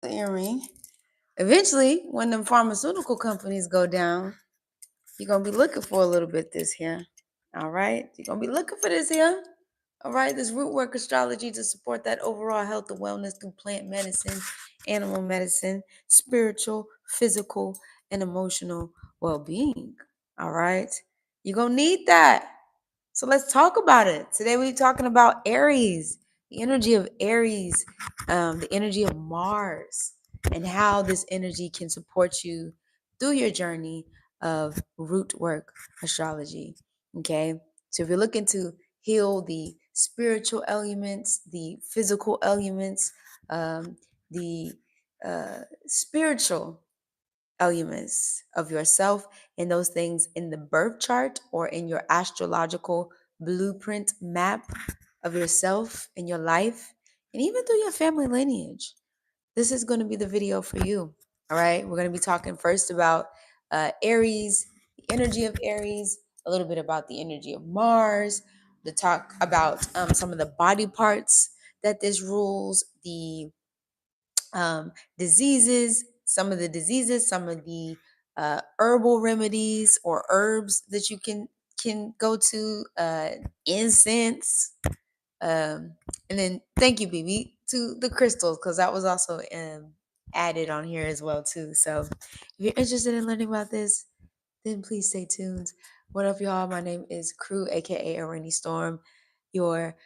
earring. Eventually, when the pharmaceutical companies go down, you're going to be looking for a little bit this here. All right? You're going to be looking for this here. All right? This rootwork astrology to support that overall health and wellness through plant medicine, animal medicine, spiritual, physical, and emotional well-being. All right? You're going to need that. So let's talk about it. Today we're talking about Aries, the energy of Aries, the energy of Mars, and how this energy can support you through your journey of root work astrology. Okay. So if you're looking to heal the spiritual elements, the physical elements, the spiritual elements of yourself and those things in the birth chart or in your astrological blueprint map of yourself and your life, and even through your family lineage, this is going to be the video for you. All right. We're going to be talking first about Aries, the energy of Aries, a little bit about the energy of Mars, to talk about some of the body parts that this rules, the diseases, some of the herbal remedies or herbs that you can go to, incense, and then thank you, BB, to the crystals because that was also added on here as well too. So if you're interested in learning about this, then please stay tuned. What up, y'all? My name is Crew, aka a Rainy Storm, your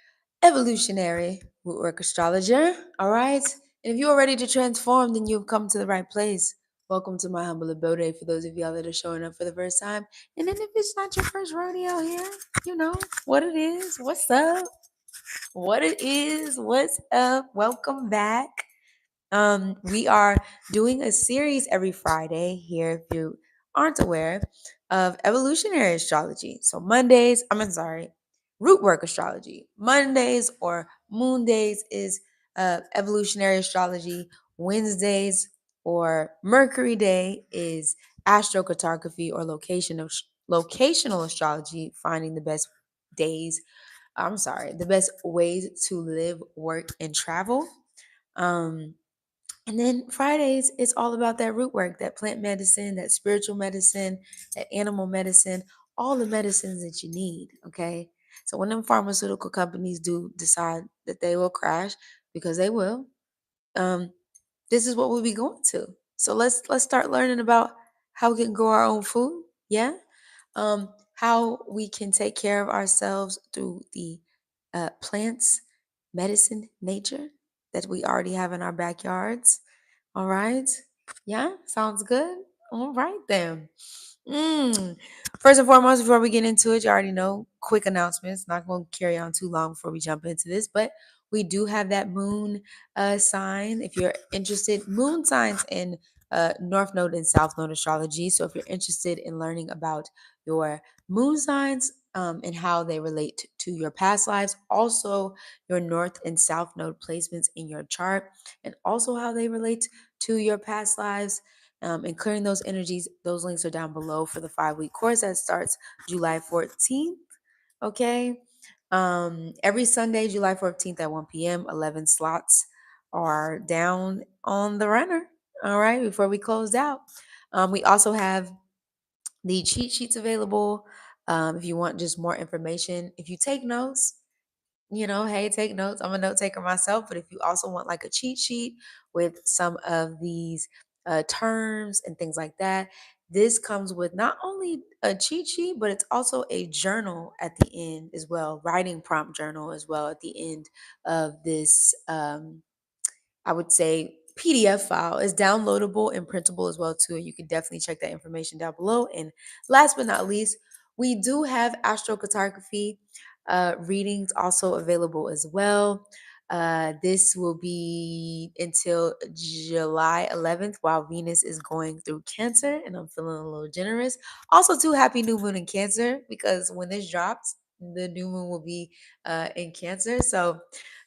evolutionary rootwork astrologer. All right. And if you are ready to transform, then you've come to the right place. Welcome to my humble abode for those of y'all that are showing up for the first time. And then if it's not your first rodeo here, you know what it is. What's up? What it is. What's up? Welcome back. We are doing a series every Friday here, if you aren't aware, of evolutionary astrology. So root work astrology. Mondays or moon days is evolutionary astrology. Wednesdays or Mercury day is astrocartography or locational astrology, finding the best days. The best ways to live, work, and travel. Um, and then Fridays, it's all about that root work, that plant medicine, that spiritual medicine, that animal medicine, all the medicines that you need. Okay. So when them pharmaceutical companies do decide that they will crash, because they will, um, this is what we'll be going to. So let's start learning about how we can grow our own food. Yeah. How we can take care of ourselves through the plants, medicine, nature that we already have in our backyards. All right. Yeah, sounds good. All right then. Mm. First and foremost, before we get into it, you already know quick announcements. Not going to carry on too long before we jump into this, but we do have that moon sign. If you're interested, moon signs in North Node and South Node astrology. So if you're interested in learning about your moon signs and how they relate to your past lives, also your North and South Node placements in your chart, and also how they relate to your past lives, and clearing those energies. Those links are down below for the 5-week course that starts July 14th. Okay. Every Sunday, July 14th at 1 p.m., 11 slots are down on the runner. All right. Before we close out, we also have the cheat sheets available. If you want just more information, if you take notes, hey, take notes. I'm a note taker myself, but if you also want like a cheat sheet with some of these terms and things like that, this comes with not only a cheat sheet, but it's also a journal at the end as well, writing prompt journal as well at the end of this. I would say PDF file is downloadable and printable as well too. And you can definitely check that information down below. And last but not least, we do have astrocartography readings also available as well. This will be until July 11th while Venus is going through Cancer, and I'm feeling a little generous. Also, too, happy new moon in Cancer, because when this drops, the new moon will be in Cancer. So,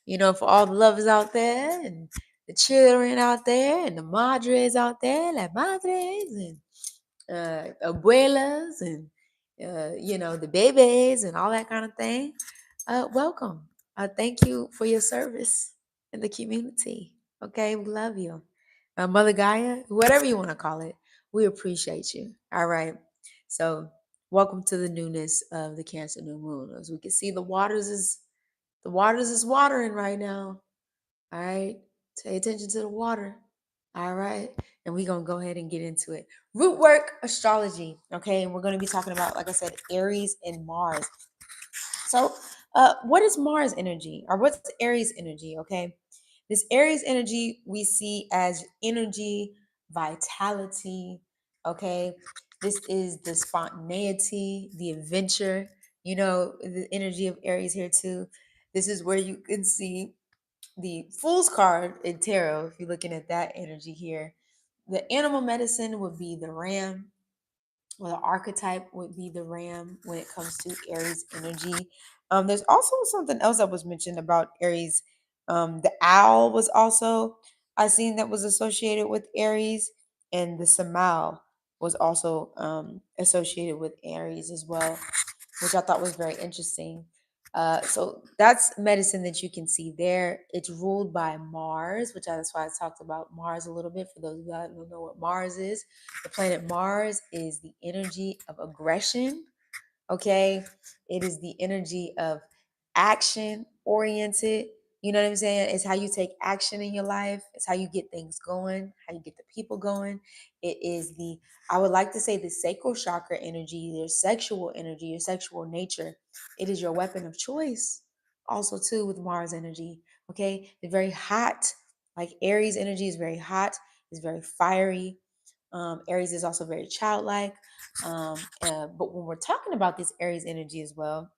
for all the lovers out there and the children out there and the madres out there, like madres and abuelas and the babies and all that kind of thing. Welcome. Thank you for your service in the community. Okay, we love you. Mother Gaia, whatever you want to call it. We appreciate you. All right. So welcome to the newness of the Cancer new moon. As we can see, the waters is watering right now. All right. Pay attention to the water. All right. And we're going to go ahead and get into it. Rootwork astrology. Okay. And we're going to be talking about, like I said, Aries and Mars. So, what is Mars energy or what's Aries energy? Okay. This Aries energy we see as energy, vitality. Okay. This is the spontaneity, the adventure, the energy of Aries here too. This is where you can see the Fool's card in tarot. If you're looking at that energy here, the animal medicine would be the ram, or the archetype would be the ram when it comes to Aries energy. There's also something else that was mentioned about Aries. The owl was also I seen that was associated with Aries, and the samal was also associated with Aries as well, which I thought was very interesting. So that's medicine that you can see there. It's ruled by Mars, that's why I talked about Mars a little bit. For those of you that don't know what Mars is, the planet Mars is the energy of aggression. Okay. It is the energy of action oriented. You know what I'm saying? It's how you take action in your life. It's how you get things going, how you get the people going. It is I would like to say, the sacral chakra energy, your sexual energy, your sexual nature. It is your weapon of choice. Also, too, with Mars energy. Okay. They're very hot. Like Aries energy is very hot, it's very fiery. Aries is also very childlike. But when we're talking about this Aries energy as well,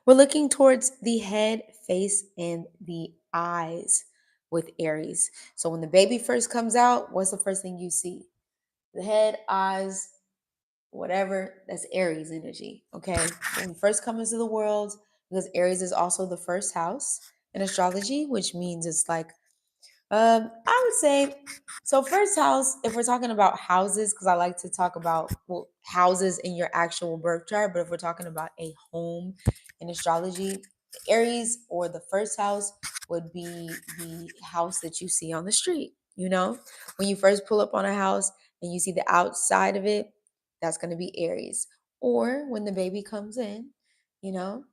we're looking towards the head, face, and the eyes with Aries. So when the baby first comes out, what's the first thing you see? The head, eyes, whatever. That's Aries energy. Okay. When we first come into the world, because Aries is also the first house in astrology, which means it's like I would say, so first house, if we're talking about houses, because I like to talk about, well, houses in your actual birth chart, but if we're talking about a home in astrology, Aries or the first house would be the house that you see on the street. When you first pull up on a house and you see the outside of it, that's going to be Aries. Or when the baby comes in, you know,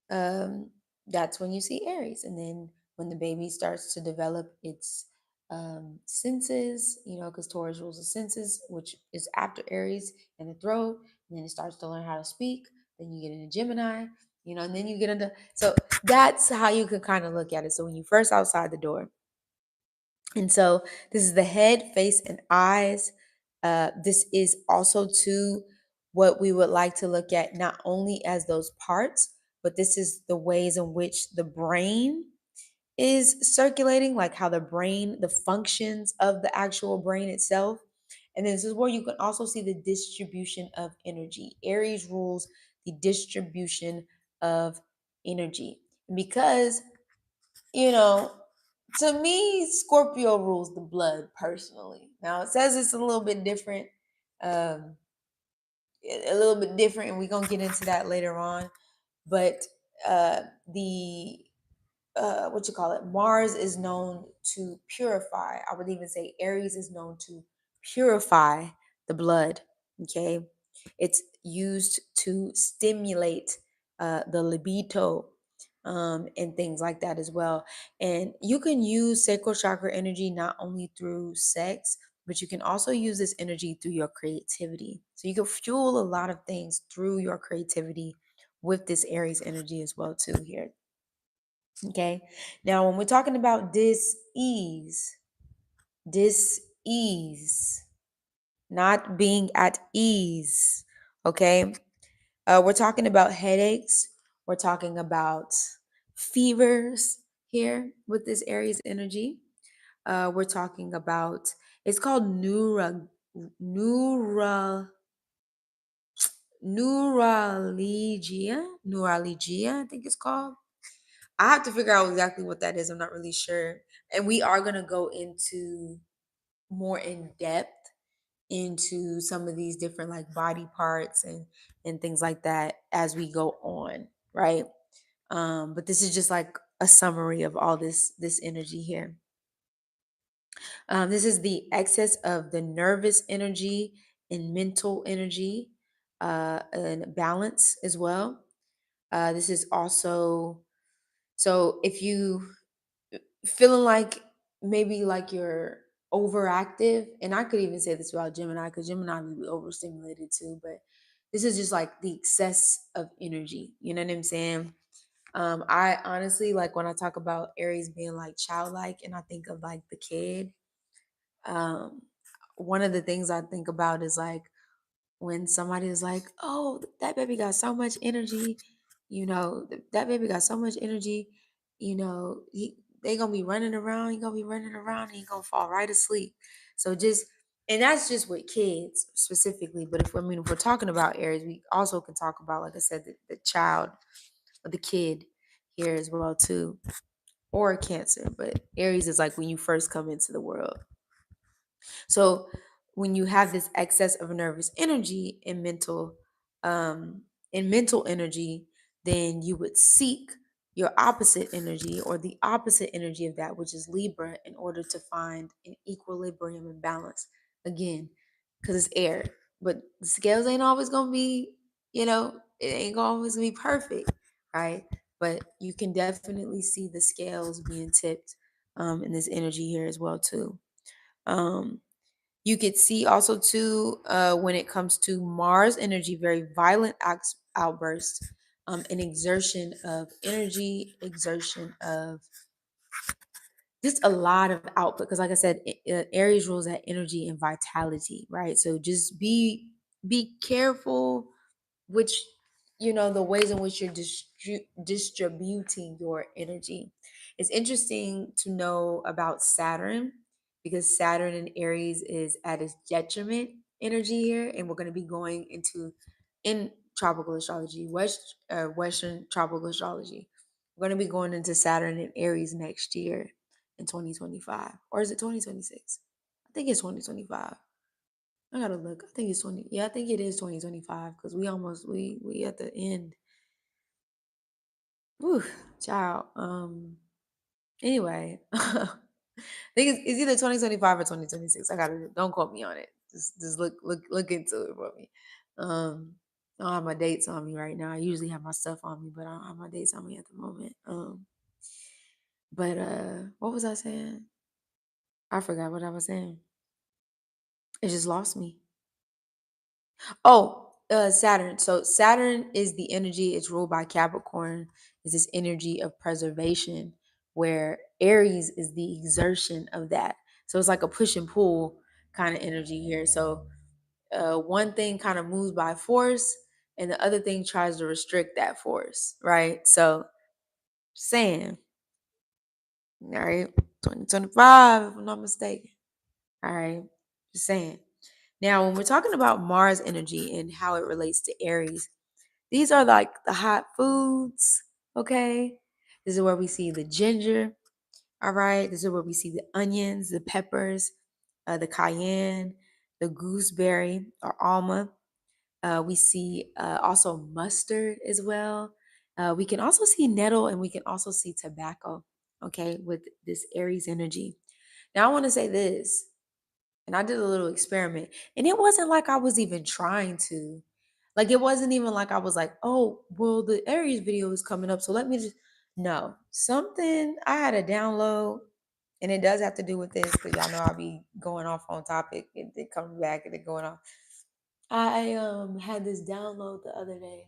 um, that's when you see Aries. And then when the baby starts to develop its senses, because Taurus rules the senses, which is after Aries and the throat, and then it starts to learn how to speak. Then you get into Gemini, and then you get into. So that's how you can kind of look at it. So when you first outside the door, and so this is the head, face, and eyes. This is also too what we would like to look at, not only as those parts, but this is the ways in which the brain is circulating, like how the functions of the actual brain itself. And this is where you can also see the distribution of energy. Aries rules the distribution of energy. Because, you know, to me, Scorpio rules the blood personally. Now it says it's a little bit different, um, and we're gonna get into that later on. But the what you call it, Mars is known to purify. I would even say Aries is known to purify the blood. Okay, it's used to stimulate the libido, and things like that as well. And you can use sacral chakra energy not only through sex, but you can also use this energy through your creativity. So you can fuel a lot of things through your creativity with this Aries energy as well too here. Okay. Now, when we're talking about dis-ease, not being at ease. Okay. We're talking about headaches. We're talking about fevers here with this Aries energy. We're talking about, it's called neura, neuralgia, I think it's called. I have to figure out exactly what that is. I'm not really sure. And we are going to go into more in depth into some of these different like body parts and things like that as we go on, right? But this is just like a summary of all this energy here. This is the excess of the nervous energy and mental energy, and balance as well. This is also, so if you feeling like maybe like you're overactive, and I could even say this about Gemini because Gemini can be overstimulated too, but this is just like the excess of energy. You know what I'm saying? I honestly, like when I talk about Aries being like childlike and I think of like the kid, um, one of the things I think about is like when somebody is like, "Oh, that baby got so much energy," that baby got so much energy, they gonna be running around, he gonna be running around, and he gonna fall right asleep. So just, and that's just with kids specifically. But if we're talking about Aries, we also can talk about, like I said, the child or the kid here as well too, or Cancer. But Aries is like when you first come into the world. So when you have this excess of nervous energy um, and mental energy, then you would seek your opposite energy or the opposite energy of that, which is Libra, in order to find an equilibrium and balance. Again, because it's air, but the scales ain't always gonna be, it ain't always gonna be perfect, right? But you can definitely see the scales being tipped in this energy here as well too. Um, you could see also too, when it comes to Mars energy, very violent outbursts, an exertion of energy, exertion of just a lot of output. Because, like I said, Aries rules that energy and vitality, right? So just be careful which, the ways in which you're distributing your energy. It's interesting to know about Saturn, because Saturn in Aries is at its detriment energy here, and we're going to be going into, in tropical astrology, Western tropical astrology, we're going to be going into Saturn in Aries next year in 2025, or is it 2026? I think it's 2025. I gotta look. I think it's 20. Yeah, I think it is 2025 because we at the end. Whew, child. Anyway, I think it's either 2025 or 2026. I gotta, don't quote me on it. Just look into it for me. I don't have my dates on me right now. I usually have my stuff on me, but I don't have my dates on me at the moment. But what was I saying? I forgot what I was saying. It just lost me. Oh, Saturn. So Saturn is the energy. It's ruled by Capricorn. Is this energy of preservation, where Aries is the exertion of that. So it's like a push and pull kind of energy here. So one thing kind of moves by force, and the other thing tries to restrict that force, right? So saying, all right, 2025, if I'm not mistaken. All right, just saying. Now, when we're talking about Mars energy and how it relates to Aries, these are like the hot foods, okay? This is where we see the ginger, all right? This is where we see the onions, the peppers, the cayenne, the gooseberry or alma. We see also mustard as well. We can also see nettle, and we can also see tobacco, okay, with this Aries energy. Now, I want to say this, and I did a little experiment, and it wasn't like I was even trying to. Like, it wasn't even like I was like, oh, well, the Aries video is coming up, so let me just. No, something I had a download, and it does have to do with this because y'all know I'll be going off on topic and then coming back and then going off. I had this download the other day.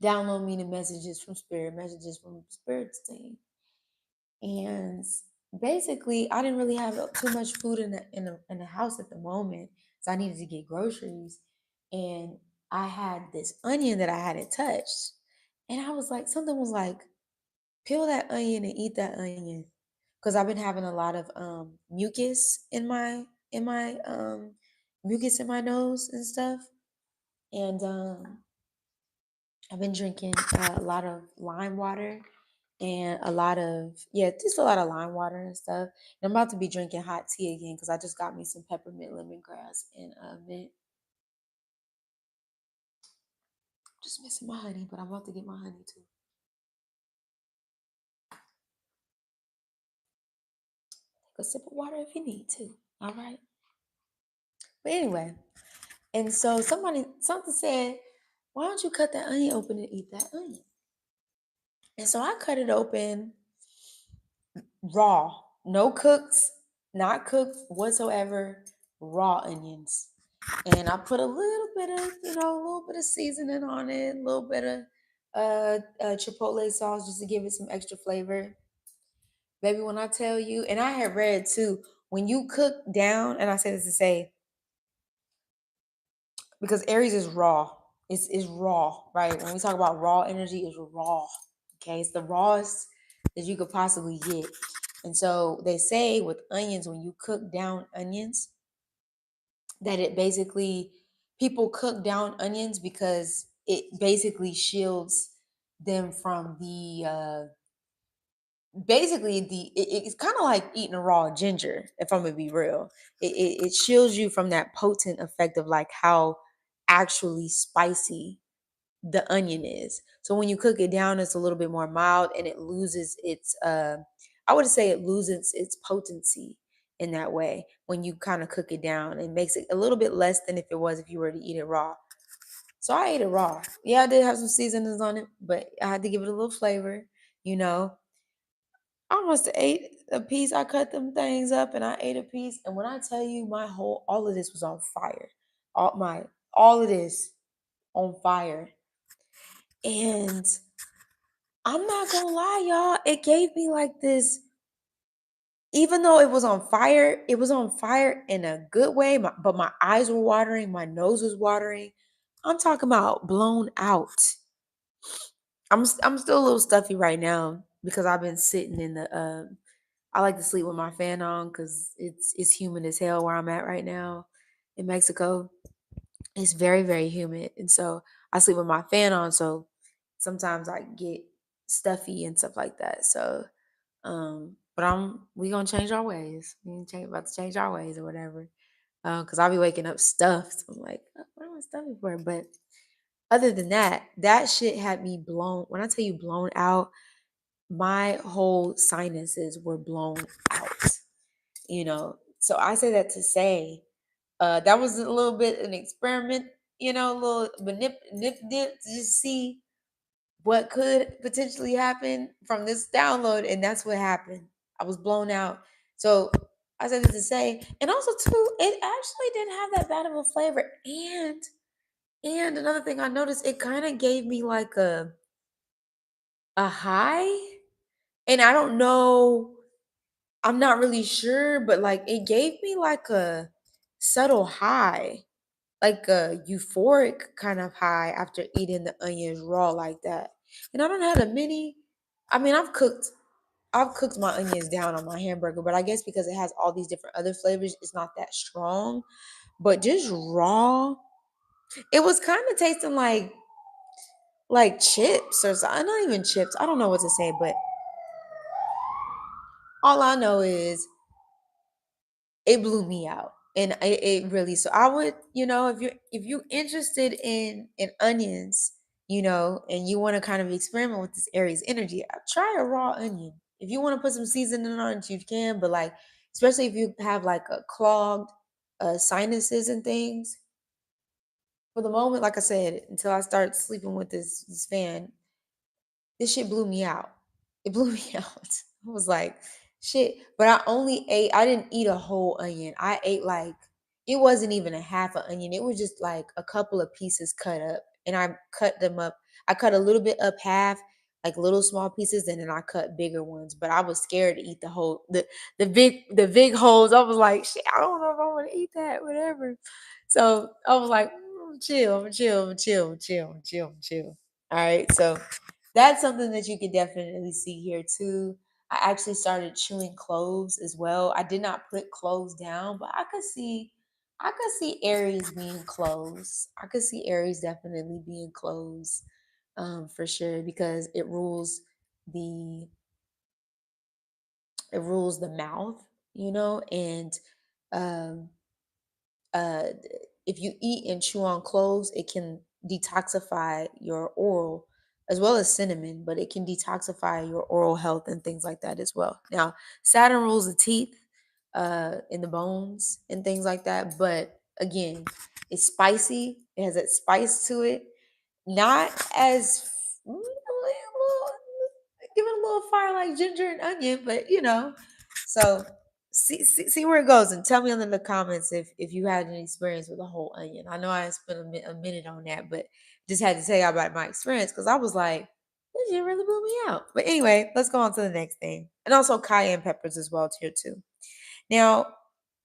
Download meaning messages from spirit, messages from spirit's team. And basically, I didn't really have too much food in the house at the moment, so I needed to get groceries. And I had this onion that I hadn't touched, and I was like, something was like, peel that onion and eat that onion, because I've been having a lot of mucus in my mucus in my nose and stuff, and I've been drinking a lot of lime water and a lot of, yeah, just a lot of lime water and stuff. And I'm about to be drinking hot tea again because I just got me some peppermint lemongrass and mint. Just missing my honey, but I'm about to get my honey too. a sip of water if you need to. All right. But anyway, and so something said, why don't you cut that onion open and eat that onion? And so I cut it open raw, no cooks, not cooked whatsoever, raw onions. And I put a little bit of, a little bit of seasoning on it, a little bit of chipotle sauce just to give it some extra flavor. Baby, when I tell you, and I had read too, when you cook down, and I say this to say, because Aries is raw. It's raw, right? When we talk about raw energy, it's raw. Okay, it's the rawest that you could possibly get. And so they say with onions, when you cook down onions, that it basically people cook down onions because it basically shields them from the basically it's kind of like eating a raw ginger, if I'm gonna be real. It shields you from that potent effect of like how actually spicy the onion is. So when you cook it down, it's a little bit more mild and it loses its I would say it loses its potency in that way. When you kind of cook it down, it makes it a little bit less than if it was if you were to eat it raw. So I ate it raw. Yeah, I did have some seasonings on it, but I had to give it a little flavor, you know. I must have ate a piece. I cut them things up and I ate a piece. And when I tell you all of this was on fire. All of this on fire. And I'm not gonna lie, y'all. It gave me like this, even though it was on fire in a good way, but my eyes were watering, my nose was watering. I'm talking about blown out. I'm still a little stuffy right now because I've been sitting in the I like to sleep with my fan on because it's humid as hell where I'm at right now in Mexico. It's very, very humid. And so I sleep with my fan on. So sometimes I get stuffy and stuff like that. So but we gonna change our ways. About to change our ways or whatever. Cause I'll be waking up stuffed. I'm like, what am I stuffy for? But other than that, that shit had me blown. When I tell you blown out, my whole sinuses were blown out. So I say that to say that was a little bit an experiment, a little nip dip to just see what could potentially happen from this download, and that's what happened. I was blown out. So I said this to say, and also too, it actually didn't have that bad of a flavor. And another thing I noticed, it kind of gave me like a high, and I don't know, I'm not really sure, but like it gave me like a subtle high, like a euphoric kind of high after eating the onions raw like that. And I don't had a mini. I mean, I've cooked my onions down on my hamburger, but I guess because it has all these different other flavors, it's not that strong. But just raw, it was kind of tasting like chips or something. Not even chips. I don't know what to say, but all I know is it blew me out. And it really, so I would, if you're interested in onions, and you want to kind of experiment with this Aries energy, try a raw onion. If you want to put some seasoning on it, you can, but like, especially if you have like a clogged sinuses and things, for the moment, like I said, until I start sleeping with this fan, this shit blew me out. It blew me out. I was like, shit. But I didn't eat a whole onion. I ate like, it wasn't even a half an onion. It was just like a couple of pieces cut up. And I cut them up. I cut a little bit up half, like little small pieces, and then I cut bigger ones. But I was scared to eat the big holes. I was like, shit, I don't know if I want to eat that, whatever. So I was like, chill, I'm chill, I'm chill, I'm chill, I'm chill, I'm chill. All right. So that's something that you could definitely see here too. I actually started chewing cloves as well. I did not put cloves down, but I could see Aries being cloves. I could see Aries definitely being cloves, for sure, because the it rules the mouth, and um uh if you eat and chew on cloves, it can detoxify your oral as well as cinnamon, but it can detoxify your oral health and things like that as well. Now, Saturn rules the teeth. in the bones and things like that. But again, it's spicy. It has that spice to it. Not as give it a little fire like ginger and onion, but So see where it goes, and tell me under the comments if you had an experience with a whole onion. I know I spent a minute on that, but just had to tell you about my experience because I was like, this shit really blew me out. But anyway, let's go on to the next thing, and also cayenne peppers as well here too. Now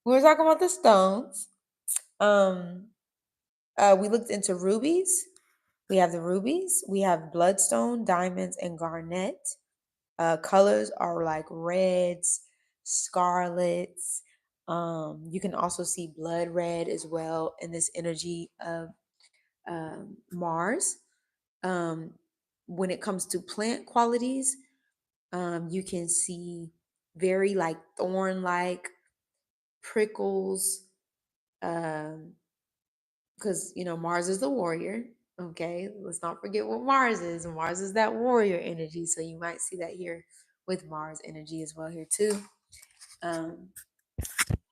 we were talking about the stones. Um, we looked into rubies. We have the rubies. We have bloodstone, diamonds, and garnet. Colors are like reds, scarlets. You can also see blood red as well in this energy of Mars. Um, when it comes to plant qualities, you can see very like thorn like prickles. Because Mars is the warrior. Okay, let's not forget what Mars is. Mars is that warrior energy, so you might see that here with Mars energy as well here too. Um,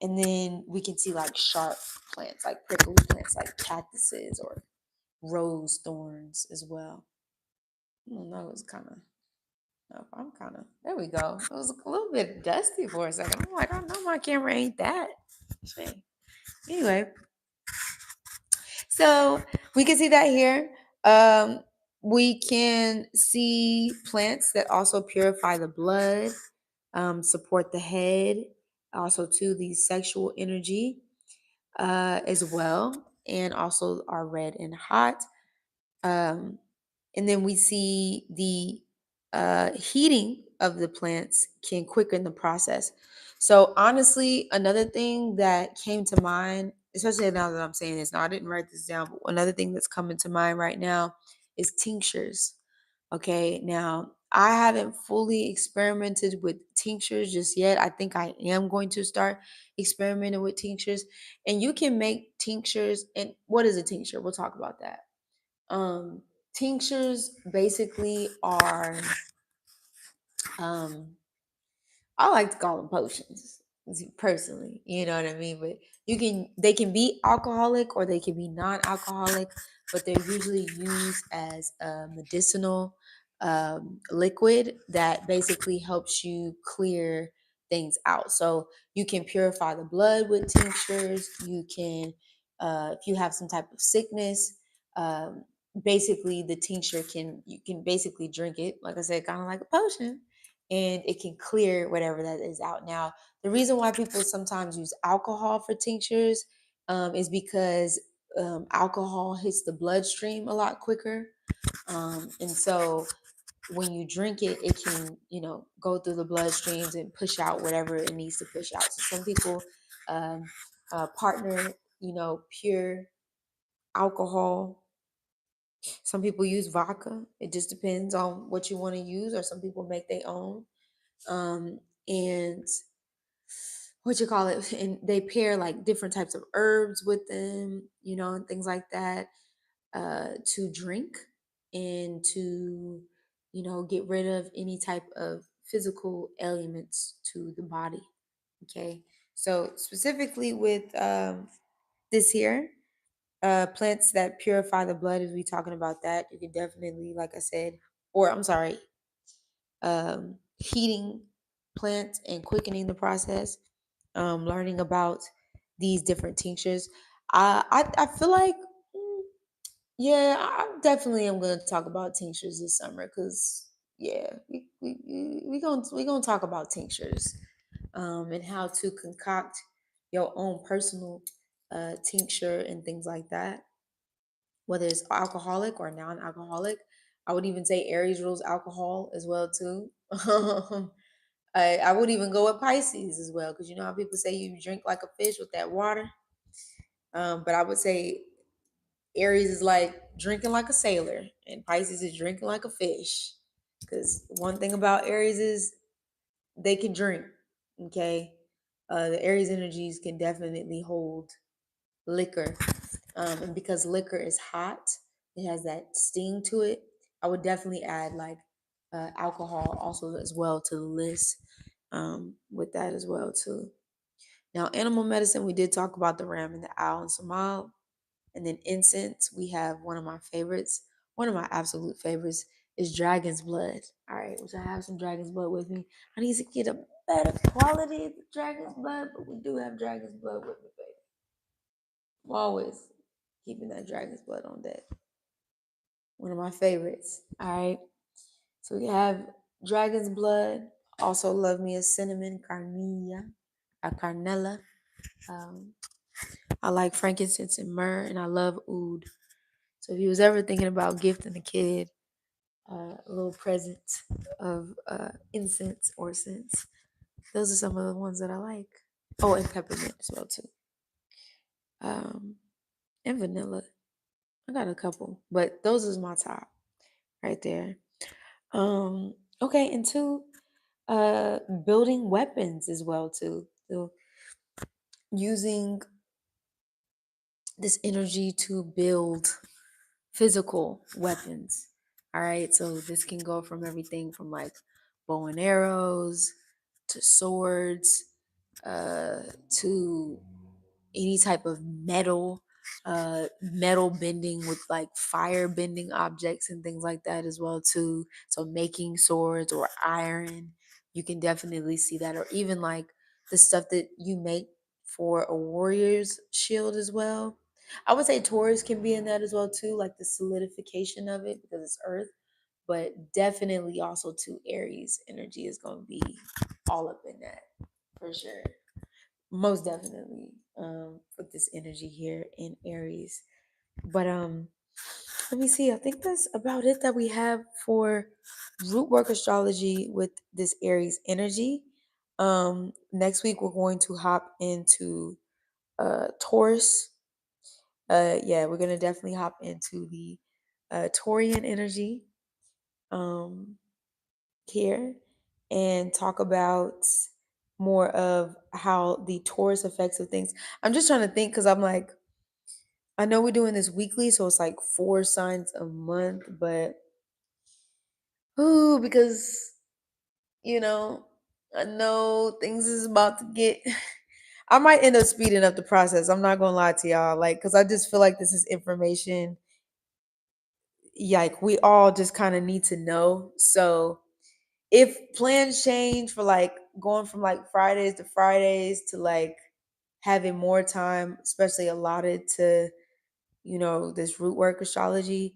and then we can see like sharp plants, like prickly plants, like cactuses or rose thorns as well. I don't know, it was kind of. I'm kind of. There we go. It was a little bit dusty for a second. I'm like, I know my camera ain't that. Anyway, so we can see that here. We can see plants that also purify the blood, support the head, also to the sexual energy as well, and also are red and hot. Um, and then we see the heating of the plants can quicken the process. So honestly, another thing that came to mind, especially now that I'm saying this, now I didn't write this down, but another thing that's coming to mind right now is tinctures. Okay, now I haven't fully experimented with tinctures just yet. I think I am going to start experimenting with tinctures. And you can make tinctures. And what is a tincture? We'll talk about that. Um, Tinctures basically are um I like to call them potions personally, you know what I mean? But they can be alcoholic or they can be non-alcoholic, but they're usually used as a medicinal liquid that basically helps you clear things out. So you can purify the blood with tinctures. You can, if you have some type of sickness, um, basically the tincture you can basically drink it, like I said, kind of like a potion, and it can clear whatever that is out. Now, the reason why people sometimes use alcohol for tinctures is because alcohol hits the bloodstream a lot quicker. And so when you drink it, it can, go through the bloodstreams and push out whatever it needs to push out. So some people um, partner, pure alcohol. Some people use vodka. It just depends on what you want to use, or some people make their own. And what you call it, and they pair like different types of herbs with them, and things like that, to drink and to get rid of any type of physical ailments to the body. Okay, so specifically with this here, plants that purify the blood, as we talking about that, you can definitely, like I said, or I'm sorry, heating plants and quickening the process, learning about these different tinctures. I feel like, yeah, I definitely am going to talk about tinctures this summer because, yeah, we gonna talk about tinctures, and how to concoct your own personal tincture and things like that, whether it's alcoholic or non-alcoholic. I would even say Aries rules alcohol as well too. I would even go with Pisces as well, because you know how people say you drink like a fish with that water. But I would say Aries is like drinking like a sailor, and Pisces is drinking like a fish. Because one thing about Aries is they can drink. Okay, the Aries energies can definitely hold liquor, and because liquor is hot, it has that sting to it. I would definitely add like alcohol also as well to the list, with that as well too. Now, animal medicine, we did talk about the ram and the owl and samal. And then incense, we have one of my favorites. One of my absolute favorites is dragon's blood. All right, which I have some dragon's blood with me. I need to get a better quality of the dragon's blood, but we do have dragon's blood with me, baby. I'm always keeping that dragon's blood on deck. One of my favorites. All right. So we have dragon's blood. Also love me a cinnamon carnilla, a carnella. Um, I like frankincense and myrrh, and I love oud. So if you was ever thinking about gifting a kid a little present of incense or scents, those are some of the ones that I like. Oh, and peppermint as well too. Um, and vanilla. I got a couple, but those is my top right there. Okay, and two, building weapons as well too. So using this energy to build physical weapons. All right, so this can go from everything from like bow and arrows to swords, to any type of metal bending with like fire bending objects and things like that as well too. So making swords or iron, you can definitely see that, or even like the stuff that you make for a warrior's shield as well. I would say Taurus can be in that as well too, like the solidification of it because it's earth, but definitely also too Aries energy is going to be all up in that for sure. Most definitely with this energy here in Aries. But let me see. I think that's about it that we have for Rootwork Astrology with this Aries energy. Next week we're going to hop into Taurus. Yeah, we're gonna definitely hop into the Taurian energy here and talk about more of how the Taurus effects of things. I'm just trying to think because I'm like, I know we're doing this weekly, so it's like 4 signs a month, but ooh, because you know, I know things is about to get. I might end up speeding up the process. I'm not gonna lie to y'all, like, because I just feel like this is information. Like we all just kind of need to know. So if plans change for like going from like Fridays to Fridays to like having more time, especially allotted to, this root work astrology,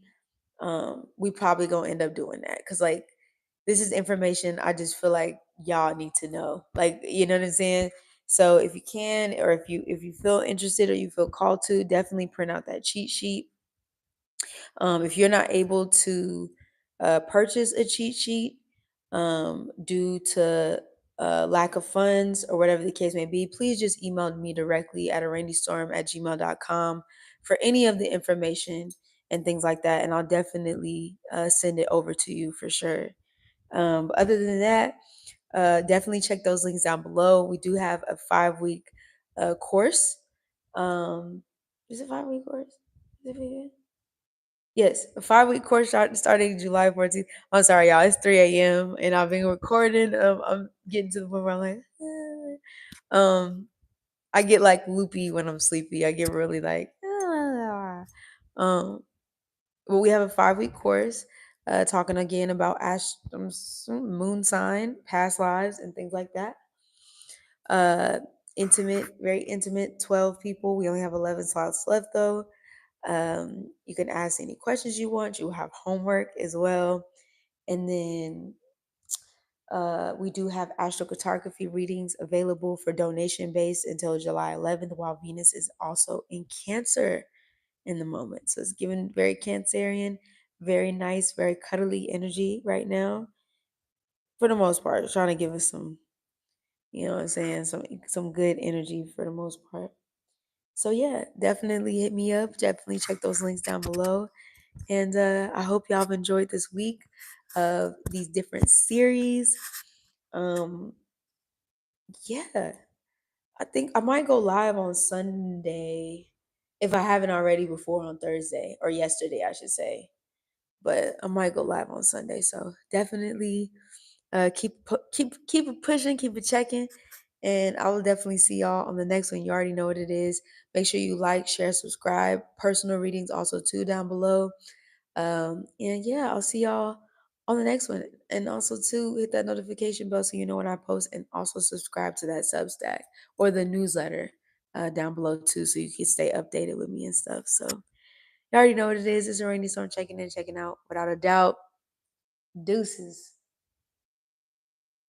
we probably gonna end up doing that. Cause like this is information I just feel like y'all need to know. Like, you know what I'm saying? So if you can, or if you feel interested or you feel called to, definitely print out that cheat sheet. If you're not able to purchase a cheat sheet due to lack of funds or whatever the case may be, please just email me directly at arandystorm@gmail.com for any of the information and things like that. And I'll definitely send it over to you for sure. But other than that, definitely check those links down below. We do have a 5-week course. Is it 5-week course? Is it? Yes, a 5-week course starting July 14th. I'm sorry, y'all. It's 3 a.m. and I've been recording. I'm getting to the point where I'm like, I get like loopy when I'm sleepy. I get really like, well, we have a 5-week course talking again about moon sign, past lives, and things like that. Uh, Intimate, very intimate, 12 people. We only have 11 slots left though. You can ask any questions you want. You have homework as well. And then we do have astrocartography readings available for donation based until July 11th, while Venus is also in Cancer in the moment. So it's given very Cancerian, very nice, very cuddly energy right now. For the most part, it's trying to give us some, you know what I'm saying, some good energy for the most part. So yeah, definitely hit me up. Definitely check those links down below. And I hope y'all have enjoyed this week of these different series. Um, yeah, I think I might go live on Sunday if I haven't already before on Thursday or yesterday, I should say. But I might go live on Sunday. So definitely keep it pushing, keep it checking, And I will definitely see y'all on the next one. You already know what it is. Make sure you like, share, subscribe. Personal readings also too down below. And yeah, I'll see y'all on the next one. And also too, hit that notification bell so you know when I post, and also subscribe to that Substack or the newsletter down below too, so you can stay updated with me and stuff. So you already know what it is. It's a rainy storm checking in, checking out. Without a doubt, deuces.